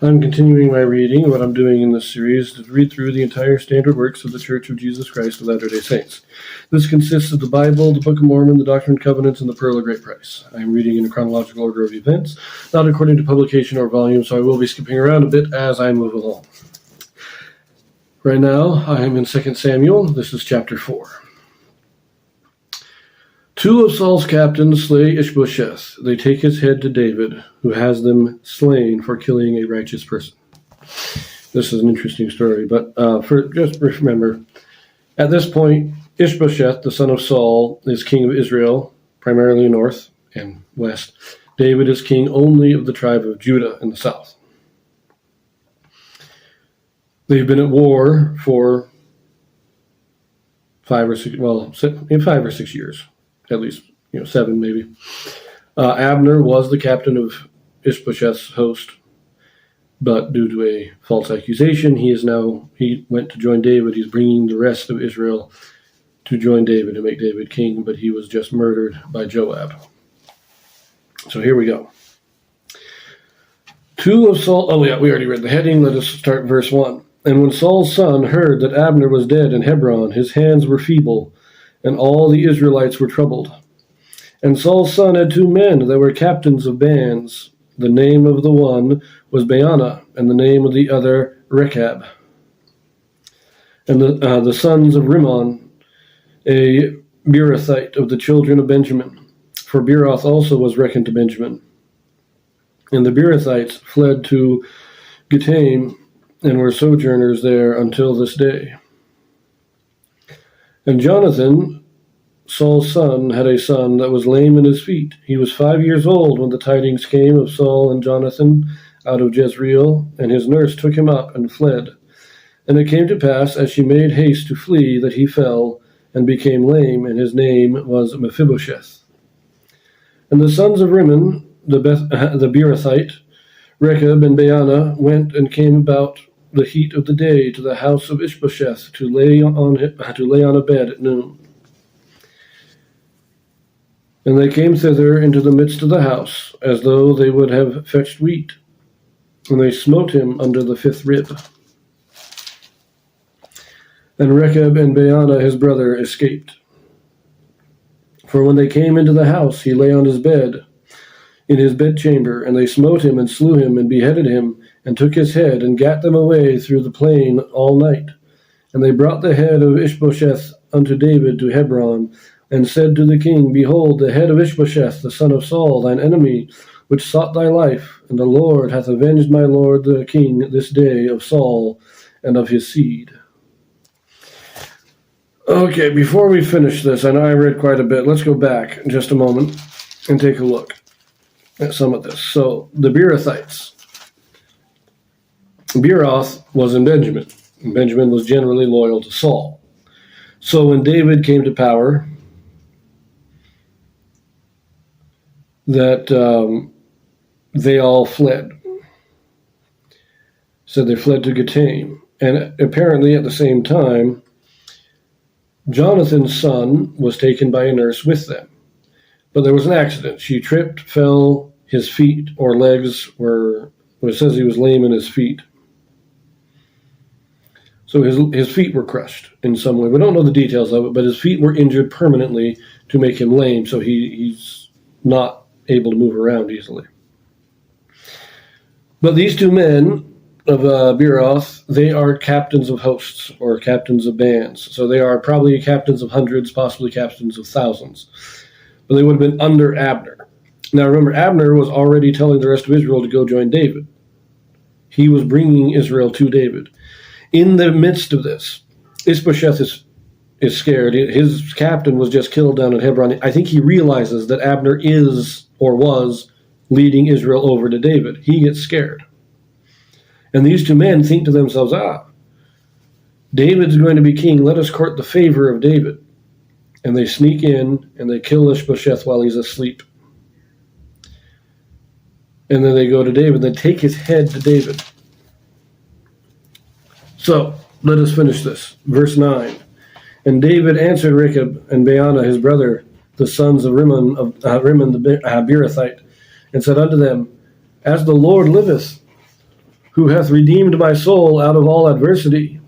I'm continuing my reading. What I'm doing in this series is to read through the entire standard works of the Church of Jesus Christ of Latter-day Saints. This consists of the Bible, the Book of Mormon, the Doctrine and Covenants, and the Pearl of Great Price. I'm reading in a chronological order of events, not according to publication or volume, so I will be skipping around a bit as I move along. Right now, I am in 2 Samuel. This is chapter 4. 2 of Saul's captains slay Ishbosheth. They take his head to David, who has them slain for killing a righteous person. This is an interesting story, but just remember, at this point, Ishbosheth, the son of Saul, is king of Israel, primarily north and west. David is king only of the tribe of Judah in the south. They've been at war for 5 or 6 years. At least, 7 maybe. Abner was the captain of Ishbosheth's host, but due to a false accusation, he went to join David. He's bringing the rest of Israel to join David to make David king, but he was just murdered by Joab. So here we go. 2 of Saul. We already read the heading. Let us start verse 1. And when Saul's son heard that Abner was dead in Hebron, his hands were feeble, and all the Israelites were troubled. And Saul's son had 2 men that were captains of bands. The name of the one was Baanah, and the name of the other Rechab. And the sons of Rimmon, a Beerothite of the children of Benjamin. For Beeroth also was reckoned to Benjamin. And the Beerothites fled to Gittaim, and were sojourners there until this day. And Jonathan, Saul's son, had a son that was lame in his feet. He was 5 years old when the tidings came of Saul and Jonathan out of Jezreel, and his nurse took him up and fled. And it came to pass, as she made haste to flee, that he fell and became lame, and his name was Mephibosheth. And the sons of Rimmon, the Beerothite, Rechab and Baanah, went and came about the heat of the day to the house of Ishbosheth to lay on a bed at noon. And they came thither into the midst of the house, as though they would have fetched wheat. And they smote him under the 5th rib. And Rechab and Baanah his brother escaped. For when they came into the house, he lay on his bed, in his bedchamber, and they smote him and slew him and beheaded him, and took his head, and gat them away through the plain all night. And they brought the head of Ishbosheth unto David to Hebron, and said to the king, Behold, the head of Ishbosheth, the son of Saul, thine enemy, which sought thy life, and the Lord hath avenged my lord the king this day of Saul and of his seed. Okay, before we finish this, I know I read quite a bit. Let's go back in just a moment and take a look at some of this. So, the Beerothites. Beeroth was in Benjamin, and Benjamin was generally loyal to Saul. So when David came to power, that they all fled. So they fled to Gittaim. And apparently at the same time, Jonathan's son was taken by a nurse with them. But there was an accident. She tripped, fell, his feet or legs were, it says he was lame in his feet. So his feet were crushed in some way. We don't know the details of it, but his feet were injured permanently to make him lame, so he's not able to move around easily. But these 2 men of Beeroth, they are captains of hosts or captains of bands. So they are probably captains of hundreds, possibly captains of thousands. But they would have been under Abner. Now remember, Abner was already telling the rest of Israel to go join David. He was bringing Israel to David. In the midst of this, Ishbosheth is scared. His captain was just killed down at Hebron. I think he realizes that Abner is or was leading Israel over to David. He gets scared. And these 2 men think to themselves, David's going to be king. Let us court the favor of David. And they sneak in and they kill Ishbosheth while he's asleep. And then they go to David. They take his head to David. So, let us finish this. Verse 9. And David answered Rechab and Baanah his brother, the sons of Rimmon the Beerothite, and said unto them, As the Lord liveth, who hath redeemed my soul out of all adversity.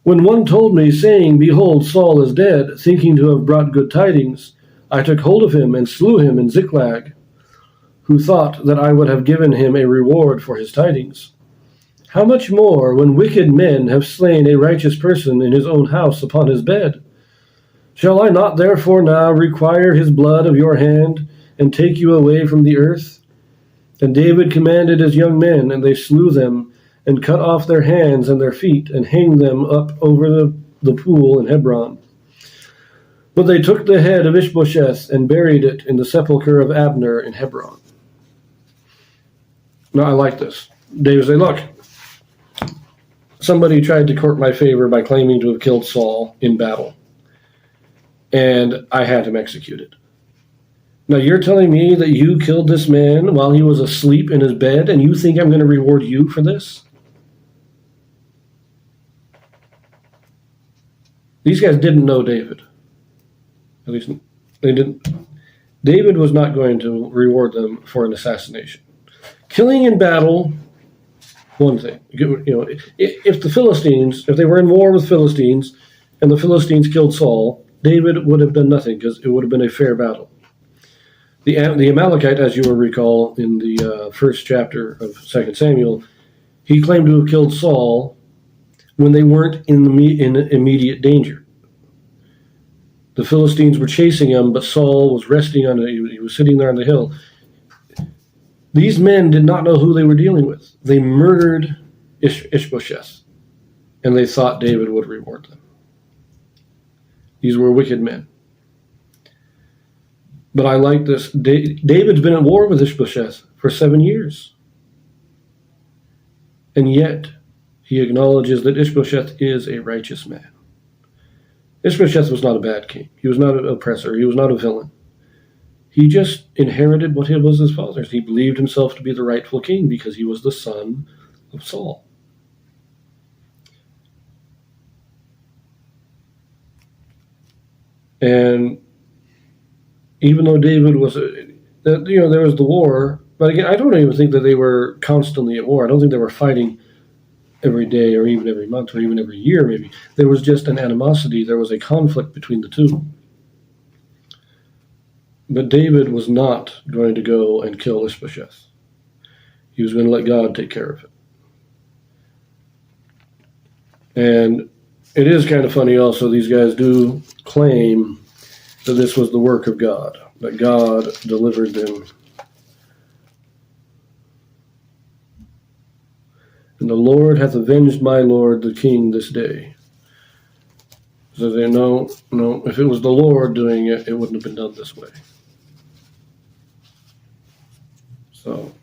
When one told me, saying, Behold, Saul is dead, thinking to have brought good tidings, I took hold of him and slew him in Ziklag, who thought that I would have given him a reward for his tidings. How much more when wicked men have slain a righteous person in his own house upon his bed? Shall I not therefore now require his blood of your hand, and take you away from the earth? And David commanded his young men, and they slew them, and cut off their hands and their feet, and hanged them up over the pool in Hebron. But they took the head of Ishbosheth, and buried it in the sepulchre of Abner in Hebron. Now, I like this. David said, look, somebody tried to court my favor by claiming to have killed Saul in battle, and I had him executed. Now, you're telling me that you killed this man while he was asleep in his bed, and you think I'm going to reward you for this? These guys didn't know David. At least they didn't. David was not going to reward them for an assassination. Killing in battle, one thing. You know, if the Philistines, if they were in war with Philistines, and the Philistines killed Saul, David would have done nothing because it would have been a fair battle. The Amalekite, as you will recall in the first chapter of 2 Samuel, he claimed to have killed Saul when they weren't in immediate danger. The Philistines were chasing him, but Saul was resting he was sitting there on the hill. These men did not know who they were dealing with. They murdered Ishbosheth, and they thought David would reward them. These were wicked men. But I like this. David's been at war with Ishbosheth for 7 years. And yet, he acknowledges that Ishbosheth is a righteous man. Ishbosheth was not a bad king. He was not an oppressor. He was not a villain. He just inherited what was his father's. He believed himself to be the rightful king because he was the son of Saul. And even though David was, there was the war, but again, I don't even think that they were constantly at war. I don't think they were fighting every day or even every month or even every year maybe. There was just an animosity. There was a conflict between the two. But David was not going to go and kill Ishbosheth. He was going to let God take care of it. And it is kind of funny also, these guys do claim that this was the work of God, that God delivered them. And the Lord hath avenged my Lord the king this day. So they know, no, if it was the Lord doing it, it wouldn't have been done this way. So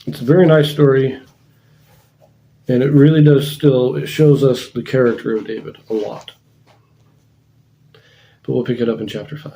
it's a very nice story. And it really does it shows us the character of David a lot. But we'll pick it up in chapter 5.